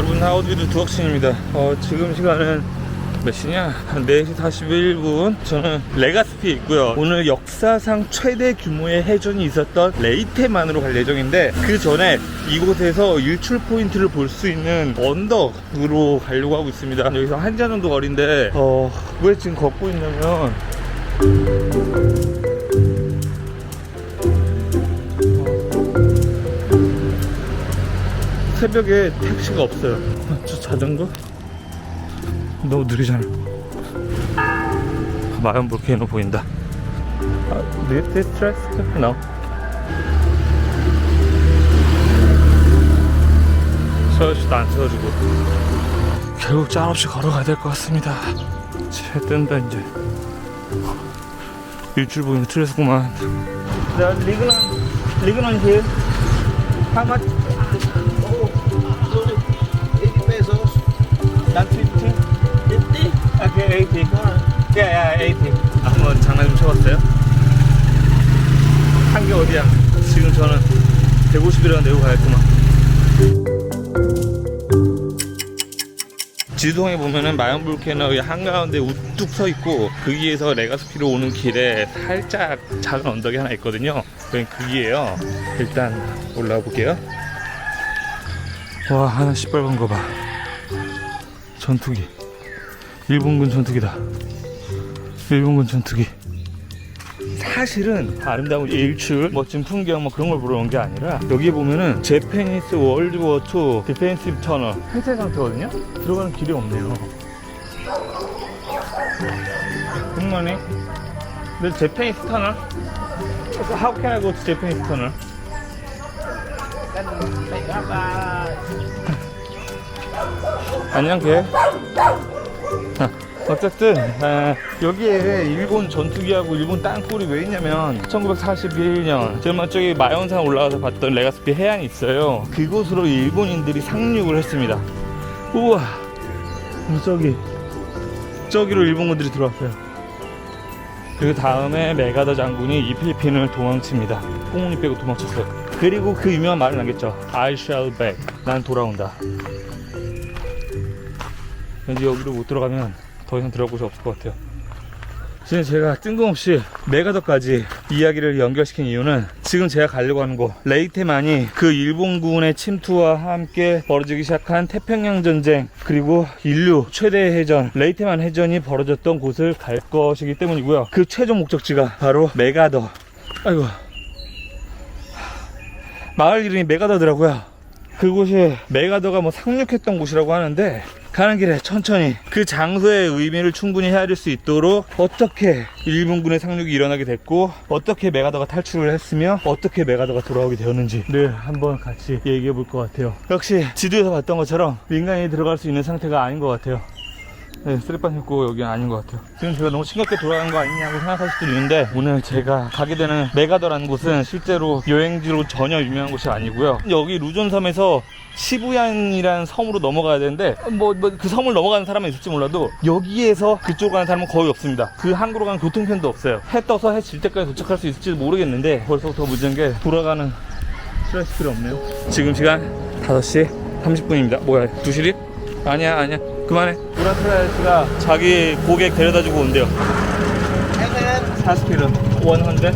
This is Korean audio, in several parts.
여러분, 하우디드 두억신입니다. 지금 시간은 몇 시냐? 4시 41분. 저는 레가스피에 있고요. 오늘 역사상 최대 규모의 해전이 있었던 레이테만으로 갈 예정인데, 그 전에 이곳에서 일출 포인트를 볼 수 있는 언덕으로 가려고 하고 있습니다. 여기서 1시간 정도 거리인데 왜 지금 걷고 있냐면 새벽에 택시가 없어요. 저 자전거? 너무 느리잖아. 마연 볼케이노 보인다. This stress? No. 서울시도 안 세워주고. 결국 짤없이 걸어가야 될 것 같습니다. 쟤 뜬다 이제. 일출 보이는 트레스구만. 리그넌 힐. How much? 80 pesos. Not 50? 50? Okay, 80. Yeah, 80. 한번 장난 좀 쳐봤어요? 한 게 어디야? 지금 저는 150이라고 내고 가야겠구만. 지도상에 보면은 마연 볼케이노의 한가운데 우뚝 서 있고, 거기에서 레가스피로 오는 길에 살짝 작은 언덕이 하나 있거든요. 거기에요. 일단 올라가 볼게요. 와, 하나 시뻘건 거 봐. 전투기. 일본군 전투기다. 일본군 전투기. 사실은 아름다운 일출, 멋진 풍경 뭐 그런 걸 보러 온 게 아니라, 여기 보면은 제페니스 월드워 2 디펜시브 터널 폐쇄 상태거든요. 들어가는 길이 없네요. 굿모닝. 근데 제페니스 터널? How can I go to Japanese tunnel? 안녕 걔. 어쨌든 여기에 일본 전투기하고 일본 땅굴이 왜 있냐면, 1941년 제가 저기 마연산 올라가서 봤던 레가스피 해안이 있어요. 그곳으로 일본인들이 상륙을 했습니다. 우와, 저기로 일본군들이 들어왔어요. 그 다음에 메가더 장군이 이 필리핀을 도망칩니다. 꽁무니 빼고 도망쳤어요. 그리고 그 유명한 말을 남겼죠. I shall back. 난 돌아온다. 왠지 여기로 못 들어가면 더 이상 들어볼 수 없을 것 같아요. 지금 제가 뜬금없이 메가더까지 이야기를 연결시킨 이유는, 지금 제가 가려고 하는 곳 레이테만이 그 일본군의 침투와 함께 벌어지기 시작한 태평양 전쟁, 그리고 인류 최대 해전 레이테만 해전이 벌어졌던 곳을 갈 것이기 때문이고요. 그 최종 목적지가 바로 메가더. 아이고, 마을 이름이 메가더더라고요. 그곳이 메가더가 뭐 상륙했던 곳이라고 하는데, 가는 길에 천천히 그 장소의 의미를 충분히 헤아릴 수 있도록, 어떻게 일본군의 상륙이 일어나게 됐고, 어떻게 메가더가 탈출을 했으며, 어떻게 메가더가 돌아오게 되었는지를 한번 같이 얘기해 볼 것 같아요. 역시 지도에서 봤던 것처럼 민간인이 들어갈 수 있는 상태가 아닌 것 같아요. 네, 쓰레빠 입고 여기는 아닌 것 같아요. 지금 제가 너무 싱겁게 돌아간 거 아니냐고 생각할 수도 있는데, 오늘 제가 가게 되는 메가더라는 곳은 실제로 여행지로 전혀 유명한 곳이 아니고요. 여기 루존섬에서 시부얀이라는 섬으로 넘어가야 되는데, 그 섬을 넘어가는 사람은 있을지 몰라도 여기에서 그쪽으로 가는 사람은 거의 없습니다. 그 항구로 가는 교통편도 없어요. 해 떠서 해 질 때까지 도착할 수 있을지도 모르겠는데, 벌써부터 늦은 게 돌아가는 스트레스 필요 없네요. 지금 시간 5시 30분입니다. 뭐야, 2시립? 아니야. 그만해. 우라트라이스가 자기 고객 데려다주고 온대요. 40km. 100?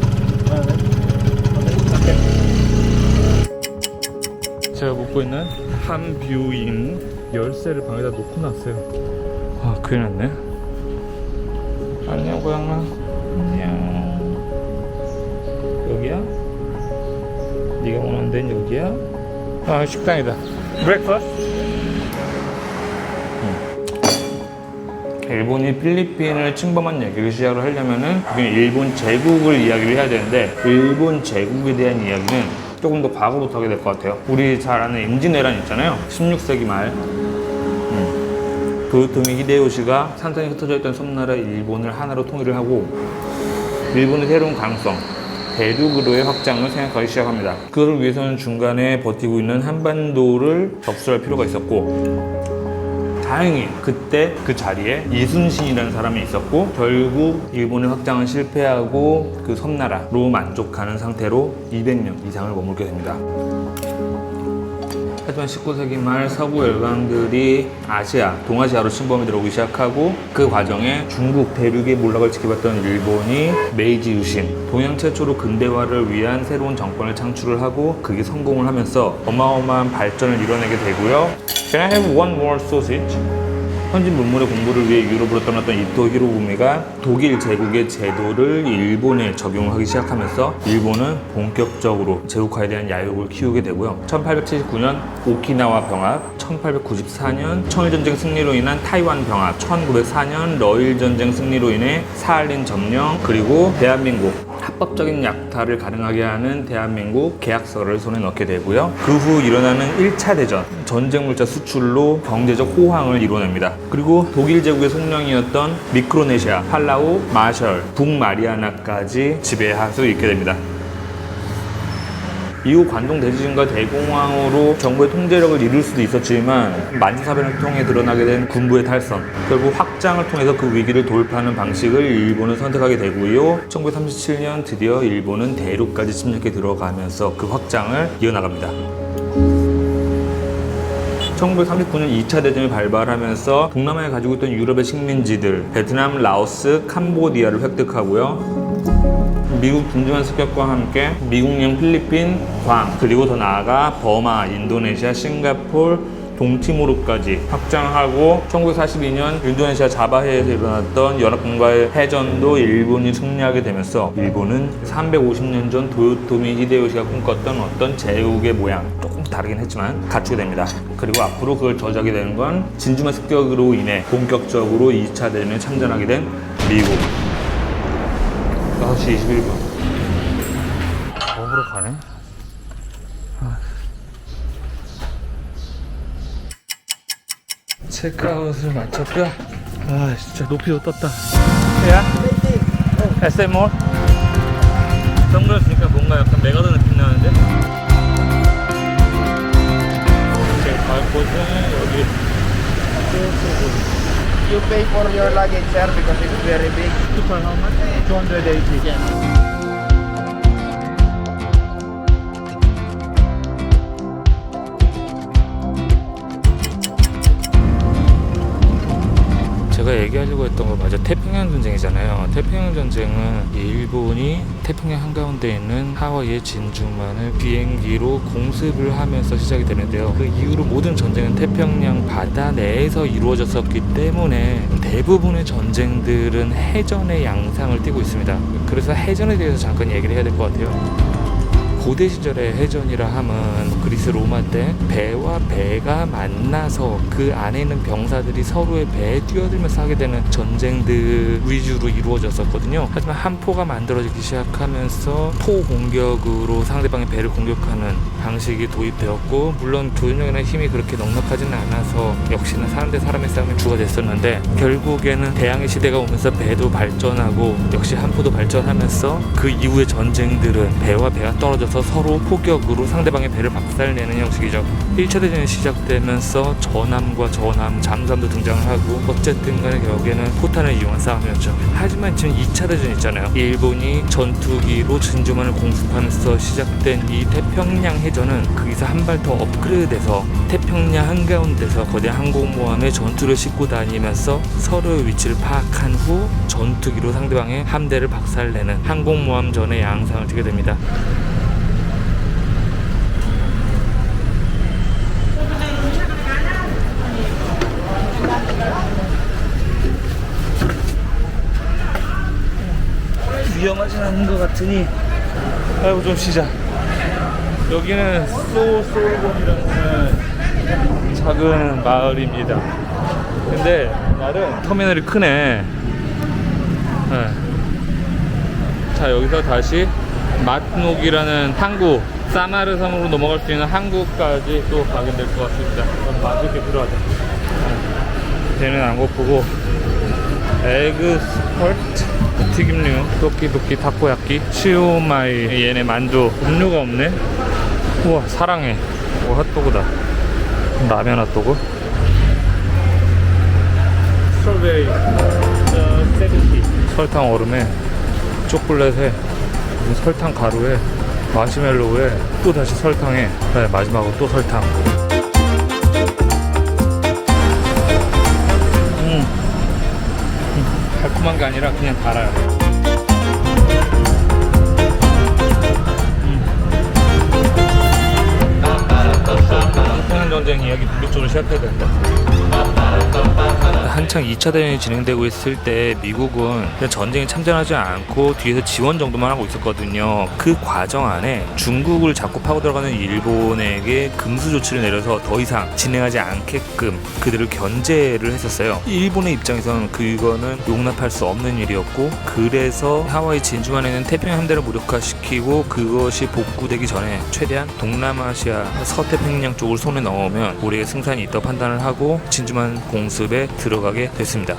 제가 묵고 있는 한뷰인 열쇠를 방에다 놓고 놨어요. 아, 큰일 났네. 안녕 고양아. 안녕. 여기야? 네가 원하는 데는 여기야? 아, 식당이다. 브렉퍼스트? 일본이 필리핀을 침범한 얘기를 시작을 하려면은 일본 제국을 이야기를 해야 되는데, 일본 제국에 대한 이야기는 조금 더 과거부터 하게 될 것 같아요. 우리 잘 아는 임진왜란 있잖아요. 16세기 말. 도요토미 히데요시가 산산이 흩어져 있던 섬나라 일본을 하나로 통일을 하고, 일본의 새로운 가능성, 대륙으로의 확장을 생각하기 시작합니다. 그걸 위해서는 중간에 버티고 있는 한반도를 접수할 필요가 있었고, 다행히 그때 그 자리에 이순신이라는 사람이 있었고, 결국 일본의 확장은 실패하고 그 섬나라로 만족하는 상태로 200년 이상을 머물게 됩니다. 하지만 19세기 말 서구 열강들이 아시아, 동아시아로 침범이 들어오기 시작하고 그 과정에 중국 대륙의 몰락을 지켜봤던 일본이 메이지 유신, 동양 최초로 근대화를 위한 새로운 정권을 창출을 하고 그게 성공을 하면서 어마어마한 발전을 이뤄내게 되고요. Can I have one more sausage? 현지 문물의 공부를 위해 유럽으로 떠났던 이토 히로부미가 독일 제국의 제도를 일본에 적용을 하기 시작하면서 일본은 본격적으로 제국화에 대한 야욕을 키우게 되고요. 1879년 오키나와 병합, 1894년 청일전쟁 승리로 인한 타이완 병합, 1904년 러일전쟁 승리로 인해 사할린 점령, 그리고 대한민국 합법적인 약탈을 가능하게 하는 대한민국 계약서를 손에 넣게 되고요. 그 후 일어나는 1차 대전, 전쟁 물자 수출로 경제적 호황을 이뤄냅니다. 그리고 독일 제국의 속령이었던 미크로네시아, 팔라우, 마셜, 북마리아나까지 지배할 수 있게 됩니다. 이후 관동 대지진과 대공황으로 정부의 통제력을 잃을 수도 있었지만 만주사변을 통해 드러나게 된 군부의 탈선, 결국 확장을 통해서 그 위기를 돌파하는 방식을 일본은 선택하게 되고요. 1937년 드디어 일본은 대륙까지 침략해 들어가면서 그 확장을 이어나갑니다. 1939년 2차 대전이 발발하면서 동남아에 가지고 있던 유럽의 식민지들, 베트남, 라오스, 캄보디아를 획득하고요. 미국 군주만 습격과 함께 미국령 필리핀, 괌, 그리고 더 나아가 버마, 인도네시아, 싱가포르, 동티모르까지 확장하고 1942년 인도네시아 자바해에서 일어났던 연합군과의 해전도 일본이 승리하게 되면서 일본은 350년 전 도요토미 히데요시가 꿈꿨던 어떤 제국의 모양, 조금 다르긴 했지만 갖추게 됩니다. 그리고 앞으로 그걸 저지하게 되는 건 진주만 습격으로 인해 본격적으로 2차 대전에 참전하게 된 미국. 5시 21분. 먹으러 가네? 체크아웃을 마쳤고요. 아, 진짜 높이도 떴다. 야? SM몰? 선글라스니까 뭔가 약간 메가더 느낌 나는데? 제가 갈 곳은 여기. You pay for your luggage, sir, because it's very big. For how much? 280. Yes. 제가 얘기하려고 했던 거 맞아. 태평양 전쟁이잖아요. 태평양 전쟁은 일본이 태평양 한가운데 있는 하와이의 진주만을 비행기로 공습을 하면서 시작이 되는데요. 그 이후로 모든 전쟁은 태평양 바다 내에서 이루어졌었기 때문에 대부분의 전쟁들은 해전의 양상을 띠고 있습니다. 그래서 해전에 대해서 잠깐 얘기를 해야 될 것 같아요. 고대 시절의 해전이라 함은 그리스 로마 때 배와 배가 만나서 그 안에 있는 병사들이 서로의 배에 뛰어들면서 하게 되는 전쟁들 위주로 이루어졌었거든요. 하지만 한포가 만들어지기 시작하면서 포 공격으로 상대방의 배를 공격하는 방식이 도입되었고, 물론 교전력이나 힘이 그렇게 넉넉하지는 않아서 역시나 사람 대 사람의 싸움이 주가 됐었는데, 결국에는 대항해 시대가 오면서 배도 발전하고 역시 한포도 발전하면서 그 이후의 전쟁들은 배와 배가 떨어져서 서로 포격으로 상대방의 배를 박살내는 형식이죠. 1차 대전이 시작되면서 전함과 전함, 잠수함도 등장을 하고 어쨌든 간에 결국에는 포탄을 이용한 싸움이었죠. 하지만 지금 2차 대전 있잖아요. 일본이 전투기로 진주만을 공습하면서 시작된 이 태평양 해전은 거기서 한 발 더 업그레이드돼서 태평양 한가운데서 거대한 항공모함의 전투를 싣고 다니면서 서로의 위치를 파악한 후 전투기로 상대방의 함대를 박살내는 항공모함전의 양상을 띠게 됩니다. 위험하진 않은 것 같으니 아이고 좀 쉬자. 여기는 소솔본이라는 작은 마을입니다. 근데 나름 터미널이 크네. 네. 자, 여기서 다시 맛녹이라는 항구, 사마르 섬으로 넘어갈 수 있는 항구까지 또 가게 될 것 같습니다. 그럼 맛있게 들어가자. 배는 안 고프고 에그 스펄트, 튀김류, 도끼도끼, 타코야끼, 시오마이, 얘네 만두. 음료가 없네. 우와, 사랑해. 오, 핫도그다. 라면 핫도그. 스트로베리, 세븐티. 설탕 얼음에 초콜릿에 설탕 가루에 마시멜로우에 또 다시 설탕에 그다음에 마지막으로 또 설탕. 달콤한 게 아니라 그냥 달아요. 태양 전쟁 이야기 본격적으로 시작해야 된다. 한창 2차 대전이 진행되고 있을 때 미국은 그냥 전쟁에 참전하지 않고 뒤에서 지원 정도만 하고 있었거든요. 그 과정 안에 중국을 자꾸 파고 들어가는 일본에게 금수 조치를 내려서 더 이상 진행하지 않게끔 그들을 견제를 했었어요. 일본의 입장에서는 그거는 용납할 수 없는 일이었고, 그래서 하와이 진주만에 있는 태평양 함대를 무력화시키고 그것이 복구되기 전에 최대한 동남아시아 서태평양 쪽을 손에 넣으면 우리의 승산이 있다고 판단을 하고 진주만 공습에 들어가게 됐습니다.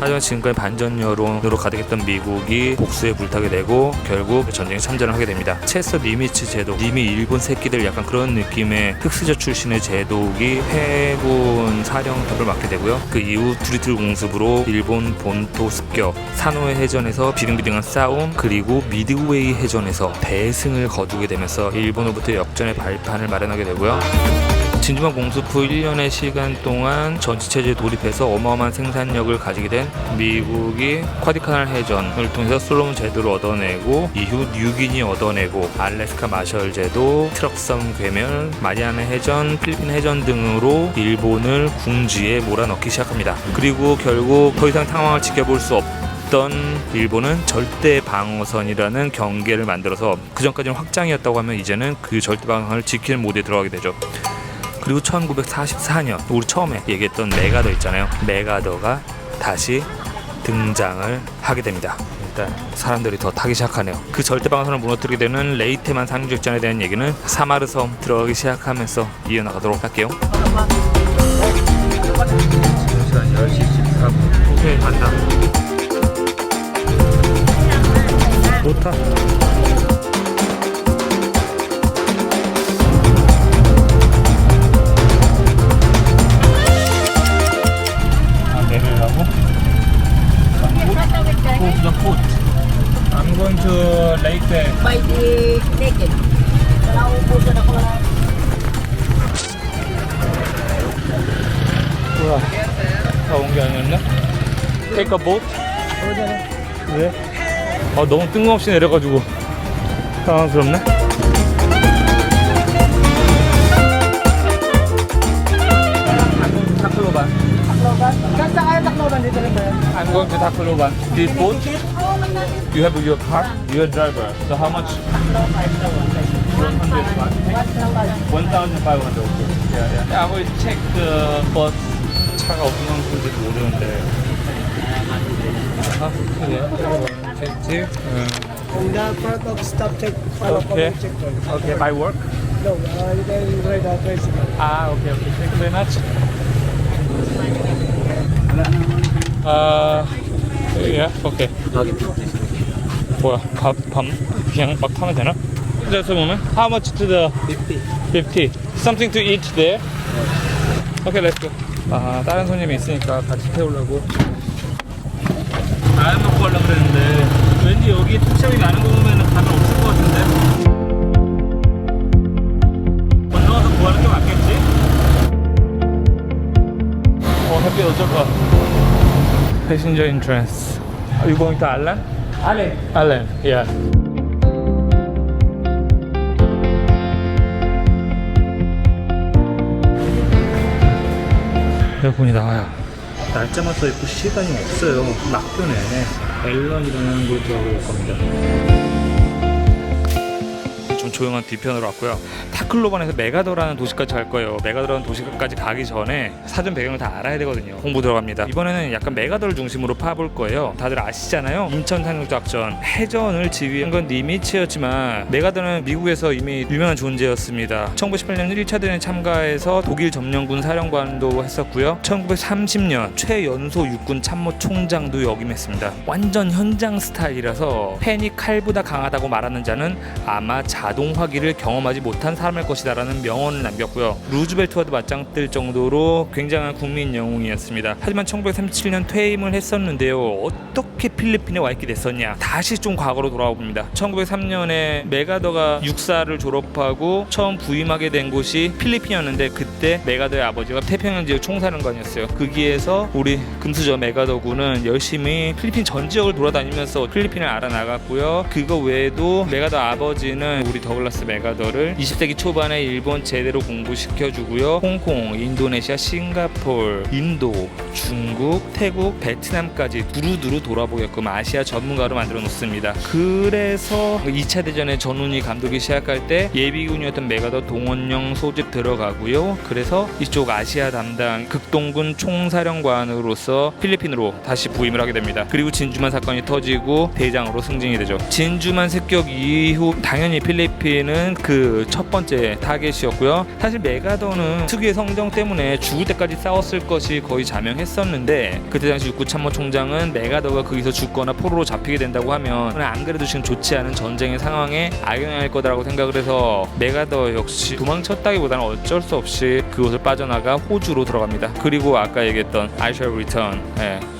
하지만 지금까지 반전 여론으로 가득했던 미국이 복수에 불타게 되고 결국 전쟁에 참전을 하게 됩니다. 체서 니미츠 제독, 님이 일본 새끼들 약간 그런 느낌의 흑수저 출신의 제독이 해군 사령탑을 맡게 되고요. 그 이후 두리틀 공습으로 일본 본토 습격, 사노해 해전에서 비등비등한 싸움, 그리고 미드웨이 해전에서 대승을 거두게 되면서 일본으로부터 역전의 발판을 마련하게 되고요. 진주만 공습 후 1년의 시간 동안 전지체제에 돌입해서 어마어마한 생산력을 가지게 된 미국이 쿼디카날 해전을 통해서 솔로몬 제도를 얻어내고 이후 뉴기니 얻어내고 알래스카 마셜 제도, 트럭섬 괴멸, 마리아나 해전, 필리핀 해전 등으로 일본을 궁지에 몰아넣기 시작합니다. 그리고 결국 더 이상 상황을 지켜볼 수 없던 일본은 절대 방어선이라는 경계를 만들어서 그전까지는 확장이었다고 하면 이제는 그 절대 방어선을 지키는 모드에 들어가게 되죠. 그리고 1944년 우리 처음에 얘기했던 메가더 있잖아요. 메가더가 다시 등장을 하게 됩니다. 일단 사람들이 더 타기 시작하네요. 그 절대 방어선을 무너뜨리게 되는 레이테만 상륙작전에 대한 얘기는 사마르 섬 들어가기 시작하면서 이어나가도록 할게요. 지금 시간 10시 14분. 오케이, 간다. 좋다. I'm going to Leyte. By the naked. 뭐야? 다 온 게 아니었나? Take a boat? 왜? 너무 뜬금없이 내려가지고 당황스럽네. 타클로반. I'm going to Tacloban. This boat? You have your car? You're a driver. So how much? 100 baht. 1,500. Yeah. I will check the bus. 차가 어떤 건지 모르는데. check. On that part of stop check, Okay. Okay. By work? No, you can ride a tricycle. Okay. Thank you very much. Yeah, okay. 뭐야, 밥 그냥 막 타면 되나? Just a moment. How much to the 50? Something to eat there? Okay, let's go. 다른 손님이 있으니까 같이 태우려고. 라면 먹고 가려고 그랬는데 왠지 여기 투잡이 많은 거 보면 다들 없을 것 같은데. 건너가서 구하는 게 맞겠지? 햇빛 어쩔까? Passenger entrance. Are you going to Allen? Allen, yeah. 에어컨이 나와요. 날짜만 써있고 시간이 없어요. 막변에 앨런이라는 곳에 들어갈 겁니다. 좀 조용한 뒤편으로 왔고요. 타클로반에서 메가더라는 도시까지 갈 거예요. 메가더라는 도시까지 가기 전에 사전 배경을 다 알아야 되거든요. 공부 들어갑니다. 이번에는 약간 메가더를 중심으로 파볼 거예요. 다들 아시잖아요. 인천 상륙작전 해전을 지휘한 건 니미츠였지만 메가더는 미국에서 이미 유명한 존재였습니다. 1918년 1차 대전에 참가해서 독일 점령군 사령관도 했었고요. 1930년 최연소 육군 참모 총장도 역임했습니다. 완전 현장 스타일이라서 펜이 칼보다 강하다고 말하는 자는 아마 자동화기를 경험하지 못한 사람일 것이다 라는 명언을 남겼고요. 루즈벨트와도 맞짱뜰 정도로 굉장한 국민 영웅이었습니다. 하지만 1937년 퇴임을 했었는데요. 어떻게 어떻게 필리핀에 와 있게 됐었냐. 다시 좀 과거로 돌아와 봅니다. 1903년에 메가더가 육사를 졸업하고 처음 부임하게 된 곳이 필리핀이었는데, 그때 메가더의 아버지가 태평양 지역 총사령관이었어요. 거기에서 우리 금수저 메가더 군은 열심히 필리핀 전 지역을 돌아다니면서 필리핀을 알아나갔고요. 그거 외에도 메가더 아버지는 우리 더글라스 메가더를 20세기 초반에 일본 제대로 공부시켜주고요. 홍콩, 인도네시아, 싱가포르, 인도, 중국, 태국, 베트남까지 두루두루 돌아보게끔 아시아 전문가로 만들어 놓습니다. 그래서 2차 대전에 전운이 감독이 시작할 때 예비군이었던 메가더 동원령 소집 들어가고요. 그래서 이쪽 아시아 담당 극동군 총사령관으로서 필리핀으로 다시 부임을 하게 됩니다. 그리고 진주만 사건이 터지고 대장으로 승진이 되죠. 진주만 습격 이후 당연히 필리핀은 그 첫 번째 타겟이었고요. 사실 메가더는 특유의 성정 때문에 죽을 때까지 싸웠을 것이 거의 자명했었는데, 그때 당시 육구참모총장은 메가더가 거기서 죽거나 포로로 잡히게 된다고 하면 안 그래도 지금 좋지 않은 전쟁의 상황에 악영향할 거다라고 생각을 해서 메가더 역시 도망쳤다기보다는 어쩔 수 없이 그곳을 빠져나가 호주로 들어갑니다. 그리고 아까 얘기했던 I shall return,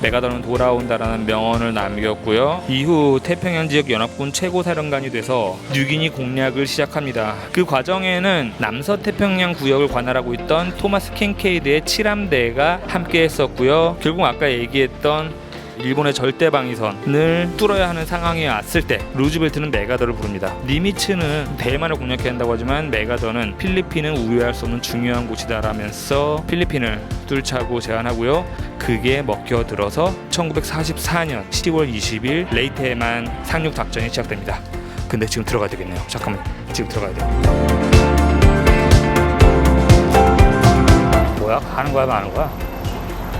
메가더는 돌아온다라는 명언을 남겼고요. 이후 태평양 지역 연합군 최고 사령관이 돼서 뉴기니 공략을 시작합니다. 그 과정에는 남서태평양 구역을 관할하고 있던 토마스 킨케이드의 7함대가 함께 했었고요. 결국 아까 얘기했던 일본의 절대 방위선을 뚫어야 하는 상황이 왔을 때 루즈벨트는 메가더를 부릅니다. 니미츠는 대만을 공략해야 한다고 하지만 메가더는 필리핀은 우회할 수 없는 중요한 곳이다라면서 필리핀을 뚫자고 제안하고요. 그게 먹혀들어서 1944년 10월 20일 레이테만 상륙 작전이 시작됩니다. 근데 지금 들어가야 되겠네요. 잠깐만, 지금 들어가야 돼요. 뭐야? 가는 거야, 마는 거야?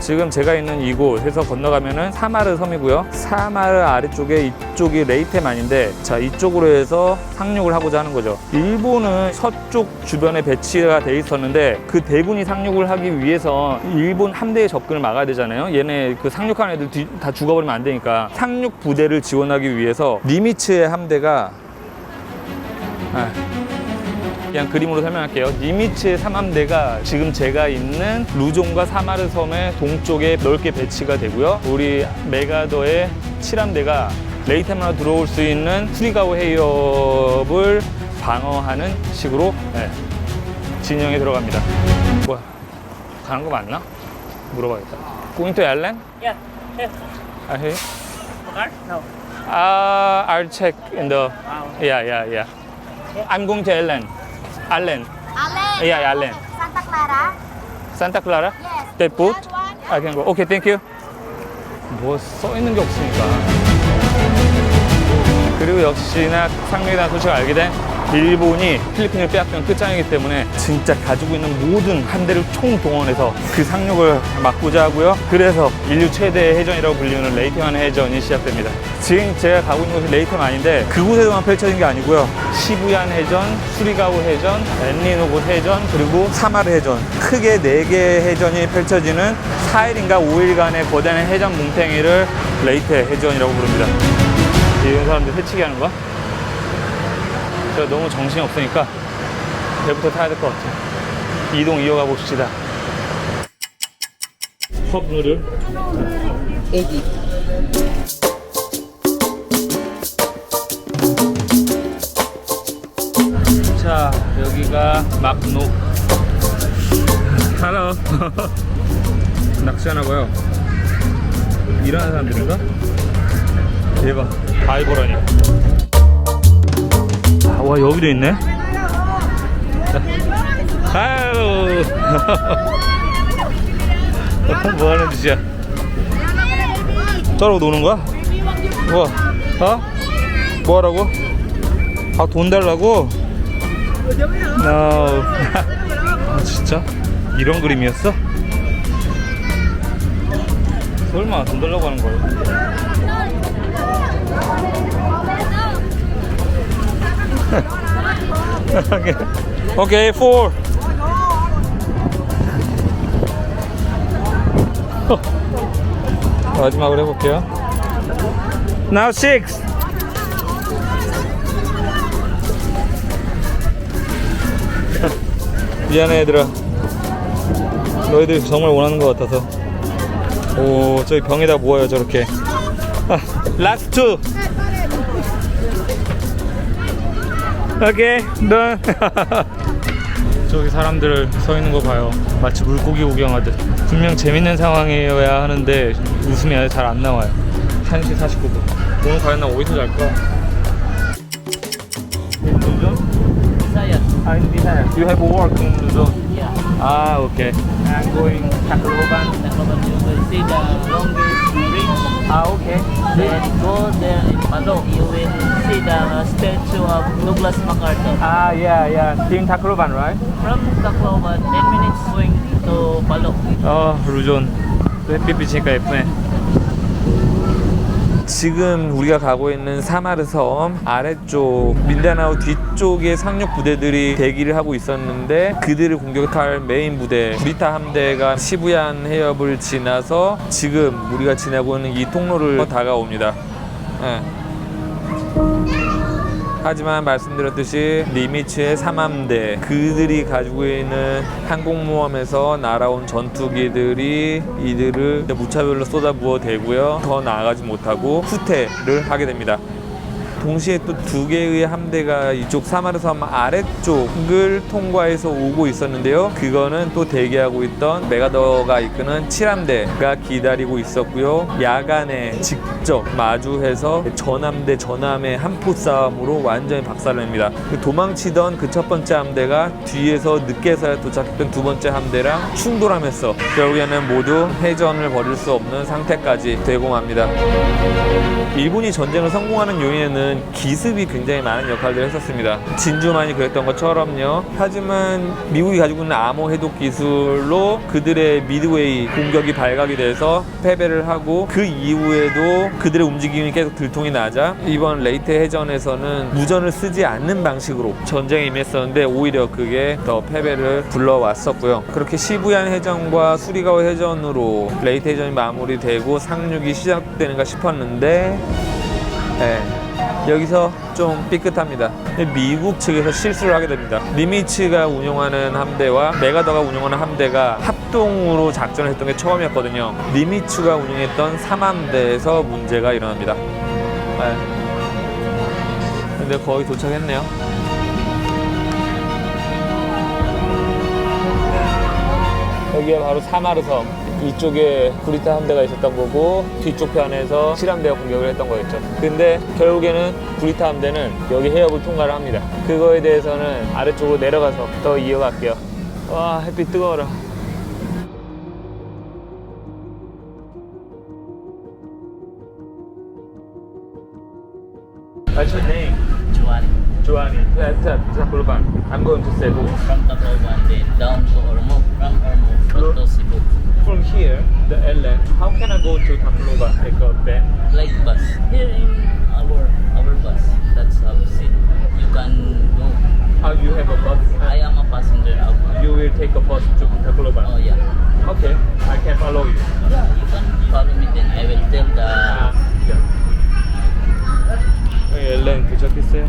지금 제가 있는 이곳에서 건너가면은 사마르 섬이고요. 사마르 아래쪽에 이쪽이 레이테만인데, 자, 이쪽으로 해서 상륙을 하고자 하는 거죠. 일본은 서쪽 주변에 배치가 돼 있었는데 그 대군이 상륙을 하기 위해서 일본 함대의 접근을 막아야 되잖아요. 얘네 그 상륙한 애들 다 죽어버리면 안 되니까 상륙 부대를 지원하기 위해서 니미츠의 함대가 그냥 그림으로 설명할게요. 니미츠의 3함대가 지금 제가 있는 루종과 사마르 섬의 동쪽에 넓게 배치가 되고요. 우리 메가더의 7함대가 레이테만으로 들어올 수 있는 수리가오 해협을 방어하는 식으로 진영에 들어갑니다. 뭐야? 가는 거 맞나? 물어봐야겠다. Going to Allen? Yeah, here. Here? Car? No. I'll check in the... Yeah. I'm going to Allen. Allen. Allen. Yeah, Allen. Santa Clara. Santa Clara? Yes. That boat? That one. I can go. Okay, thank you. 뭐 써 있는 게 없으니까. 그리고 역시나 상륙에 대한 소식을 알게 된 일본이 필리핀을 빼앗기는 끝장이기 때문에 진짜 가지고 있는 모든 함대를 총동원해서 그 상륙을 막고자 하고요. 그래서 인류 최대 해전이라고 불리는 레이테만 해전이 시작됩니다. 지금 제가 가고 있는 곳이 레이테만인데 그곳에서만 펼쳐진 게 아니고요. 시부얀 해전, 수리가오 해전, 엔리노고 해전, 그리고 사마르 해전, 크게 4개의 해전이 펼쳐지는 4일인가 5일간의 거대한 해전 뭉탱이를 레이테 해전이라고 부릅니다. 이런 사람들 해치기 하는 거야? 제가 너무 정신이 없으니까 배부터 타야 될 것 같아요. 이동 이어가 봅시다. 컵 누들. 애기. 자, 여기가 막노. 하나. 낚시하나 봐요. 일하는 사람들인가? 대박. 다이버라니. 와, 여기도 있네. 아유. 뭐 하는 짓이야? 저러고 노는 거야? 뭐? 뭐 하라고? 돈 달라고? No. 진짜? 이런 그림이었어? 설마 돈 달라고 하는 거야? Okay, 4. 마지막으로 해볼게요. Now 6. 미안해 얘들아. 너희들이 정말 원하는 것 같아서. 오, 저기 병에다 모아요 저렇게. Last two. 오케이, done. 저기 사람들 서 있는 거 봐요. 마치 물고기 구경하듯. 분명 재밌는 상황이어야 하는데 웃음이 잘 안 나와요. 1시 49분. 오늘 과연 나 어디서 잘까? Saya. In Visayas. You have work in Luzon? Yeah. Ah, okay. I'm going Tacloban. Tacloban, you will see the longest bridge. Ah, okay. Then go there in Palo. You will see the statue of Douglas MacArthur. Ah, yeah. In Tacloban, right? From Tacloban, 10 minutes swing to Palo. 루존. 또 햇빛 비치니까 예쁘네. 지금 우리가 가고 있는 사마르 섬 아래쪽 민다나오 뒤쪽에 상륙 부대들이 대기를 하고 있었는데 그들을 공격할 메인 부대 브리타 함대가 시부얀 해협을 지나서 지금 우리가 지나고 있는 이 통로를 다가옵니다. 네. 하지만 말씀드렸듯이 니미츠의 3함대 그들이 가지고 있는 항공모함에서 날아온 전투기들이 이들을 무차별로 쏟아부어 대고요. 더 나아가지 못하고 후퇴를 하게 됩니다. 동시에 또 두 개의 함대가 이쪽 사마르 섬 아래쪽을 통과해서 오고 있었는데요. 그거는 또 대기하고 있던 메가더가 이끄는 7함대가 기다리고 있었고요. 야간에 직접 마주해서 전함대 전함의 한포 싸움으로 완전히 박살을 냅니다. 도망치던 그 첫 번째 함대가 뒤에서 늦게서야 도착했던 두 번째 함대랑 충돌하면서 결국에는 모두 해전을 벌일 수 없는 상태까지 되고 맙니다. 일본이 전쟁을 성공하는 요인에는 기습이 굉장히 많은 역할을 했었습니다. 진주만이 그랬던 것처럼요. 하지만 미국이 가지고 있는 암호 해독 기술로 그들의 미드웨이 공격이 발각이 돼서 패배를 하고 그 이후에도 그들의 움직임이 계속 들통이 나자 이번 레이테 해전에서는 무전을 쓰지 않는 방식으로 전쟁에 임했었는데 오히려 그게 더 패배를 불러왔었고요. 그렇게 시부얀 해전과 수리가오 해전으로 레이테 해전이 마무리되고 상륙이 시작되는가 싶었는데 여기서 좀 삐끗합니다. 미국 측에서 실수를 하게 됩니다. 니미츠가 운용하는 함대와 메가더가 운용하는 함대가 합동으로 작전을 했던 게 처음이었거든요. 니미츠가 운용했던 3함대에서 문제가 일어납니다. 근데 거의 도착했네요. 여기가 바로 사마르 섬. 이쪽에 브리타 함대가 있었던 거고 뒤쪽 편에서 7함대가 공격을 했던 거였죠. 근데 결국에는 브리타 함대는 여기 해협을 통과를 합니다. 그거에 대해서는 아래쪽으로 내려가서 더 이어갈게요. 와, 햇빛 뜨거워라. What's your name? Joanny. That's Tacloban. I'm going to Cebu. From Tacloban, then down to Ormoc. From Ormoc to Cebu. From here, the LN, how can I go to Tacloban? Take a van? Like bus. Here in our bus. That's how Cebu. You can go. How you have a bus? I am a passenger now. You will take a bus to Tacloban. Oh yeah. Okay, I can follow you. Yeah, you can follow me then. I will tell the 엘렌 도착했어요.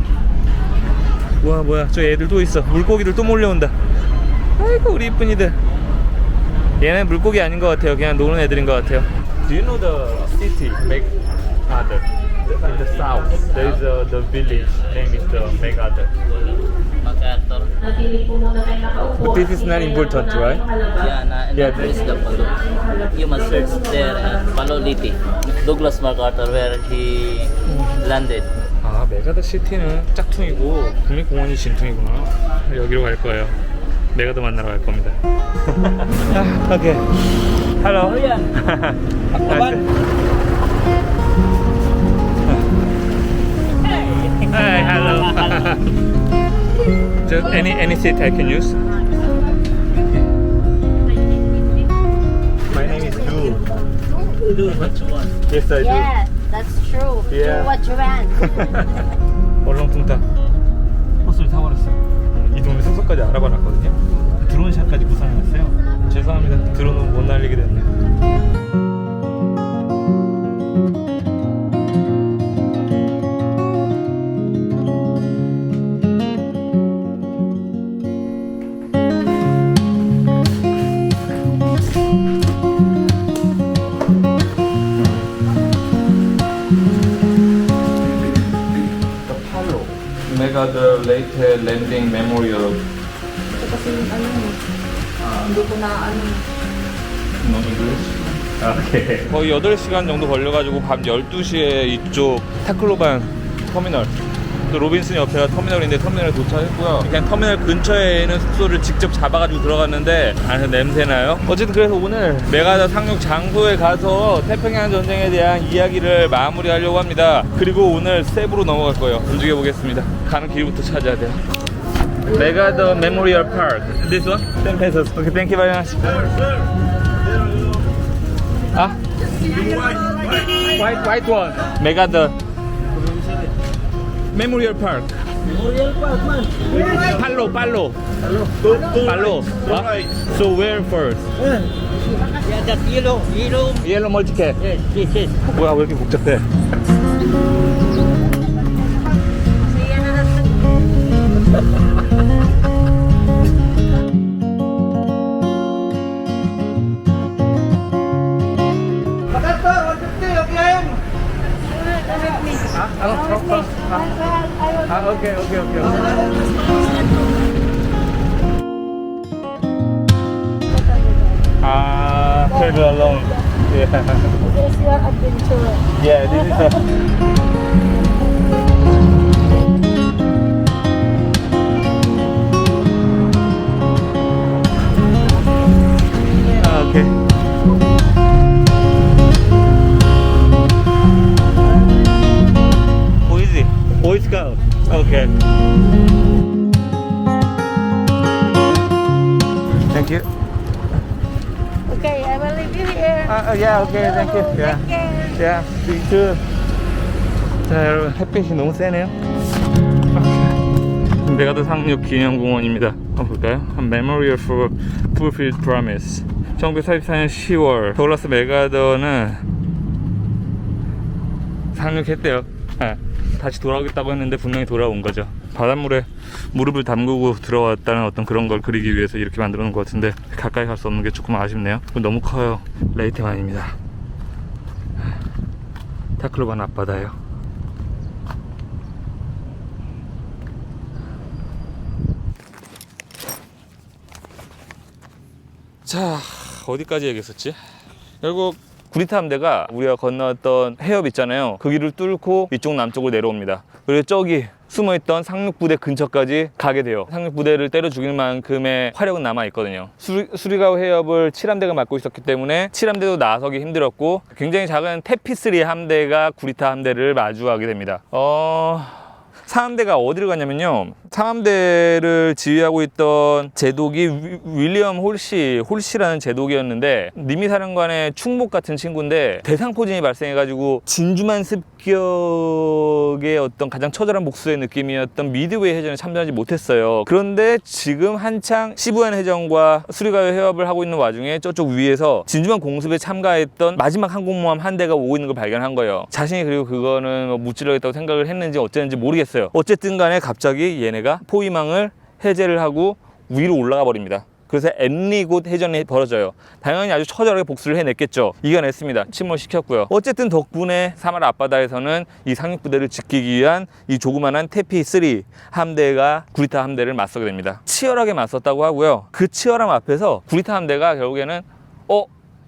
우와, 뭐야, 저 애들 또 있어. 물고기들 또 몰려온다. 아이고, 우리 이쁜이들. 얘는 물고기 아닌 것 같아요. 그냥 노는 애들인 것 같아요. Do you know the city, Megadha? In the south, there is the village name is the Megadha. MacArthur. But this is not important, right? Yeah, Yeah, that is the Palo. You must search there at Palo Liti. Douglas MacArthur, where he landed. 아, 메가더 시티는 짝퉁이고 국립공원이 진퉁이구나. 여기로 갈 거예요. 메가더 만나러 갈 겁니다. 아, 오케이. Hello. Hi, hello. Just any seat I can use. My name is Du. Do what you want. Yes, I do. Yeah, that's true. Yeah. Do what you want. 얼렁뚱땅 버스를 타고 왔어요. 이 동네 숙소까지 알아봐놨거든요. 드론샷까지 구상해놨어요. 죄송합니다. 드론은 못 날리게 됐네요. Megado Leyte Landing Memorial. No English? 오케이. 거의 8시간 정도 걸려가지고 밤 12시에 이쪽 타클로반 터미널, 또 로빈슨 옆에가 터미널인데 터미널에 도착했고요. 그냥 터미널 근처에 있는 숙소를 직접 잡아가지고 들어갔는데 안에서 냄새나요? 어쨌든 그래서 오늘 메가더 상륙 장소에 가서 태평양 전쟁에 대한 이야기를 마무리하려고 합니다. 그리고 오늘 세부로 넘어갈 거예요. 움직여 보겠습니다. 가는 길부터 찾아야 돼요. 메가더 메모리얼 파크. This one? 10 pesos. Okay, thank you very much. 아? White one. 메가더 Memorial Park. Memorial Park, man. Palo. Huh? So where first? Yeah, that yellow. Yellow multicat. Yes. 뭐야 왜 이렇게 복잡해? Okay. Travel alone. Yeah. This is your adventure. Yeah, this is okay. Who is it? Boy Scout. Okay. Thank you. Okay, I will leave you here. Yeah, okay, thank you. Yeah. Take care. Yeah, see you too. 자, 여러분 햇빛이 너무 세네요. 메가더 상륙 기념공원입니다. 한번 볼까요? Memorial for Fulfilled Promise. 1944년 10월 더글라스 메가더는 상륙했대요. 네. 다시 돌아오겠다고 했는데 분명히 돌아온 거죠. 바닷물에 무릎을 담그고 들어왔다는 어떤 그런 걸 그리기 위해서 이렇게 만들어 놓은 것 같은데 가까이 갈 수 없는 게 조금 아쉽네요. 너무 커요. 레이테만입니다. 타클로반 앞바다예요. 자, 어디까지 얘기했었지? 결국 구리타 함대가 우리가 건너왔던 해협 있잖아요. 그 길을 뚫고 이쪽 남쪽으로 내려옵니다. 그리고 저기 숨어있던 상륙부대 근처까지 가게 돼요. 상륙부대를 때려 죽일 만큼의 화력은 남아있거든요. 수리가오 해협을 7함대가 맡고 있었기 때문에 7함대도 나서기 힘들었고 굉장히 작은 테피스리 함대가 구리타 함대를 마주하게 됩니다. 3함대가 어디를 갔냐면요, 3함대를 지휘하고 있던 제독이 윌리엄 홀시라는 제독이었는데 니미 사령관의 충복 같은 친구인데 대상포진이 발생해가지고 진주만 습격의 어떤 가장 처절한 복수의 느낌이었던 미드웨이 해전에 참전하지 못했어요. 그런데 지금 한창 시부안 해전과 수리가요 해협을 하고 있는 와중에 저쪽 위에서 진주만 공습에 참가했던 마지막 항공모함 한 대가 오고 있는 걸 발견한 거예요. 자신이 그리고 그거는 무찌르겠다고 생각을 했는지 어쨌는지 모르겠어요. 어쨌든 간에 갑자기 얘네가 포위망을 해제를 하고 위로 올라가 버립니다. 그래서 엔리곳 해전이 벌어져요. 당연히 아주 처절하게 복수를 해냈겠죠. 이겨냈습니다. 침몰시켰고요. 어쨌든 덕분에 사마라 앞바다에서는 이 상륙부대를 지키기 위한 이 조그만한 테피3 함대가 구리타 함대를 맞서게 됩니다. 치열하게 맞섰다고 하고요. 그 치열함 앞에서 구리타 함대가 결국에는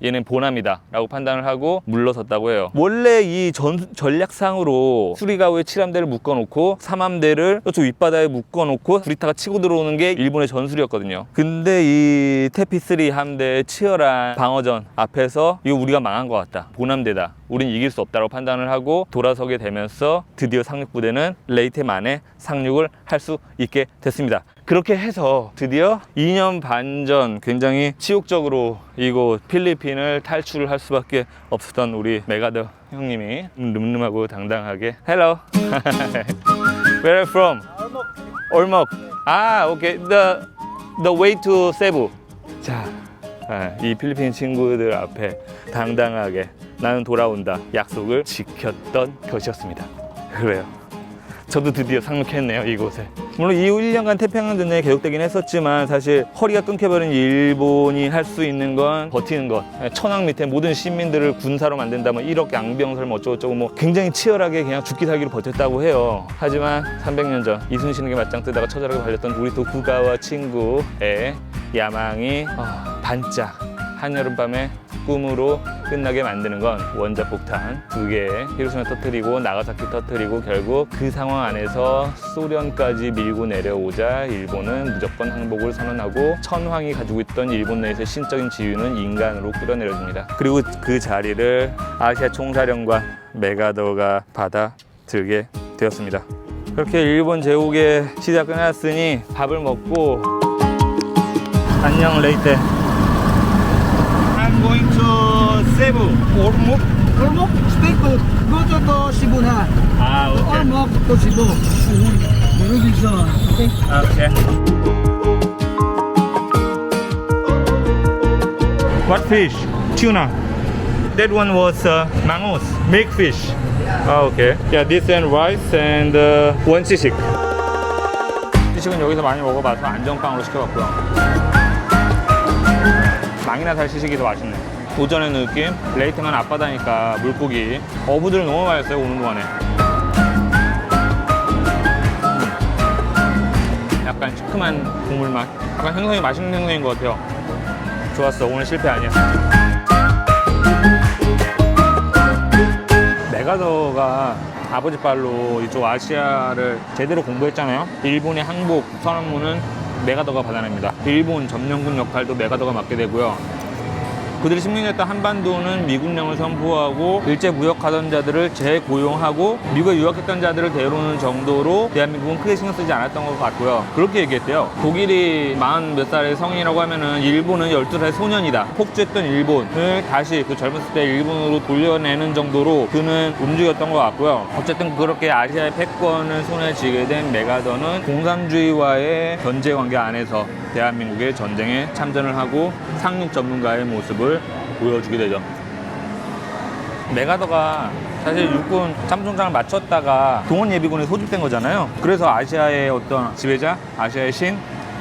얘는 보남이다 라고 판단을 하고 물러섰다고 해요. 원래 이 전략상으로 수리가오의 7함대를 묶어놓고 3함대를 저쪽 윗바다에 묶어놓고 구리타가 치고 들어오는 게 일본의 전술이었거든요. 근데 이 테피3 함대의 치열한 방어전 앞에서 이거 우리가 망한 것 같다, 보남대다, 우린 이길 수 없다고 판단을 하고 돌아서게 되면서 드디어 상륙부대는 레이테만에 상륙을 할 수 있게 됐습니다. 그렇게 해서 드디어 2년 반 전 굉장히 치욕적으로 이곳 필리핀을 탈출을 할 수밖에 없었던 우리 메가더 형님이 늠름하고 당당하게 Hello. Where are you from? Ormoc. Okay. The way to Cebu. 자, 이 필리핀 친구들 앞에 당당하게 나는 돌아온다 약속을 지켰던 것이었습니다. 그래요. 저도 드디어 상륙했네요, 이곳에. 물론 이후 1년간 태평양 전쟁이 계속되긴 했었지만 사실 허리가 끊겨버린 일본이 할 수 있는 건 버티는 것. 천황 밑에 모든 시민들을 군사로 만든다, 뭐 1억 양병설 뭐 어쩌고저쩌고 뭐 굉장히 치열하게 그냥 죽기 살기로 버텼다고 해요. 하지만 300년 전 이순신에게 맞짱 뜨다가 처절하게 발렸던 우리 도쿠가와 친구의 야망이 반짝 한여름밤의 꿈으로 끝나게 만드는 건 원자 폭탄 2개 히로시마 터뜨리고 나가사키 터뜨리고 결국 그 상황 안에서 소련까지 밀고 내려오자 일본은 무조건 항복을 선언하고 천황이 가지고 있던 일본 내에서의 신적인 지위는 인간으로 끌어내려줍니다. 그리고 그 자리를 아시아 총사령관 메가더가 받아들게 되었습니다. 그렇게 일본 제국의 시대가 끝났으니 밥을 먹고 안녕 레이테. I'm going to Cebu. Ormoc. Ormoc, stay to go to Cebu na. Ah, okay. Ormoc to Cebu. Very good sir. Okay. Okay. What fish? Tuna. That one was mangoes, big fish. Ah, okay. Yeah, this and rice and one 시식. 시식은 여기서 많이 먹어봐서 안정빵으로 시켜봤고요. 망이나 살 시식이 더 맛있네. 오전의 느낌, 레이팅은 앞바다니까 물고기. 어부들 너무 맛있어요, 오는 동안에. 약간 시큼한 국물 맛. 약간 생선이 맛있는 생선인 것 같아요. 좋았어, 오늘 실패 아니야. 메가더가 아버지 빨로 이쪽 아시아를 제대로 공부했잖아요. 일본의 항복 선언문은 메가더가 받아냅니다. 일본 점령군 역할도 메가더가 맡게 되고요. 그들이 식민지였던 한반도는 미군령을 선포하고 일제 무역하던 자들을 재고용하고 미국에 유학했던 자들을 데려오는 정도로 대한민국은 크게 신경 쓰지 않았던 것 같고요. 그렇게 얘기했대요. 독일이 40 몇 살의 성인이라고 하면은 일본은 12살의 소년이다. 폭주했던 일본을 다시 그 젊었을 때 일본으로 돌려내는 정도로 그는 움직였던 것 같고요. 어쨌든 그렇게 아시아의 패권을 손에 쥐게 된 메가더는 공산주의와의 견제 관계 안에서 대한민국의 전쟁에 참전을 하고 상륙 전문가의 모습을 보여주게 되죠. 메가더가 사실 육군 참총장을 마쳤다가 동원예비군에 소집된 거잖아요. 그래서 아시아의 어떤 지배자, 아시아의 신,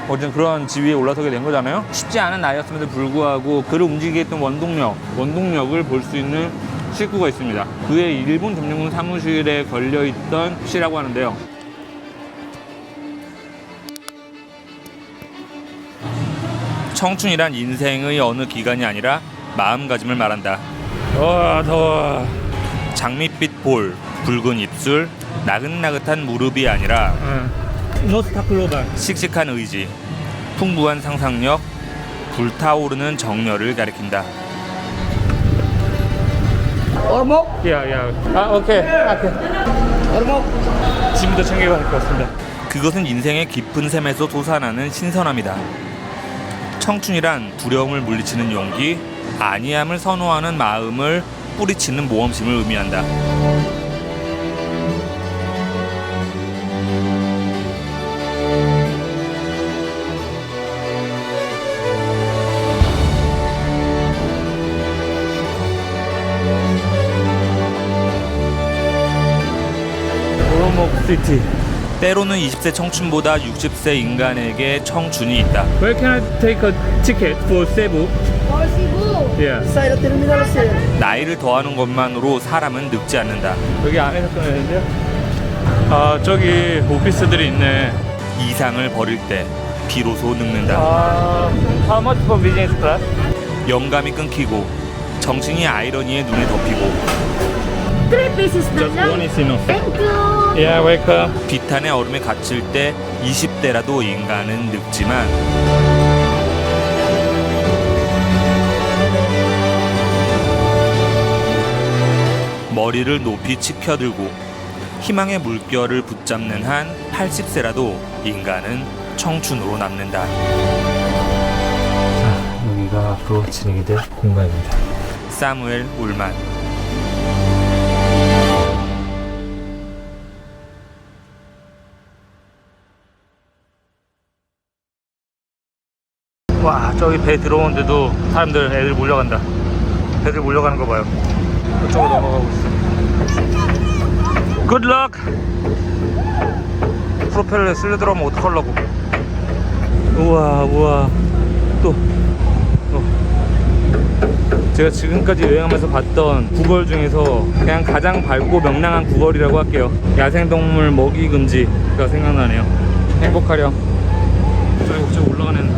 어쨌든 그런 지위에 올라서게 된 거잖아요. 쉽지 않은 나이였음에도 불구하고 그를 움직이게 했던 원동력을 볼 수 있는 식구가 있습니다. 그의 일본 점령군 사무실에 걸려있던 시라고 하는데요. 청춘이란 인생의 어느 기간이 아니라 마음가짐을 말한다. 더워. 장밋빛 볼, 붉은 입술, 나긋나긋한 무릎이 아니라 노스타클로바. 씩씩한 의지, 풍부한 상상력, 불타오르는 정열을 가리킨다. Ormoc. 야. 아, 오케이. Ormoc. 짐도 챙겨야 할 것 같습니다. 그것은 인생의 깊은 샘에서 솟아나는 신선함이다. 청춘이란 두려움을 물리치는 용기, 아니함을 선호하는 마음을 뿌리치는 모험심을 의미한다. 오로목시티. 때로는 20세 청춘보다 60세 인간에게 청춘이 있다. Where can I take a ticket for Cebu? For Cebu. Yeah. Side of terminal sir. 나이를 더하는 것만으로 사람은 늙지 않는다. 여기 안에서 끊어야는데요? 아, 저기 오피스들이 있네. 이상을 버릴 때 비로소 늙는다. How much for business class? 영감이 끊기고 정신이 아이러니에 눈에 덮이고 3 pieces na lang. is enough. Thank you. Yeah, welcome. 비탄의 얼음에 갇힐 때 20대라도 인간은 늙지만 머리를 높이 치켜들고 희망의 물결을 붙잡는 한 80세라도 인간은 청춘으로 남는다. 자, 여기가 앞으로 진행이 될 공간입니다. 사무엘 울만. 와, 저기 배 들어오는데도 사람들, 애들 몰려간다. 애들 몰려가는 거 봐요. 이쪽으로 넘어가고 있어. Good luck! 프로펠러에 쓸려 들어가면 어떡하려고. 우와 우와. 또 제가 지금까지 여행하면서 봤던 구걸 중에서 그냥 가장 밝고 명랑한 구걸이라고 할게요. 야생동물 먹이 금지가 생각나네요. 행복하렴. 저기 올라가는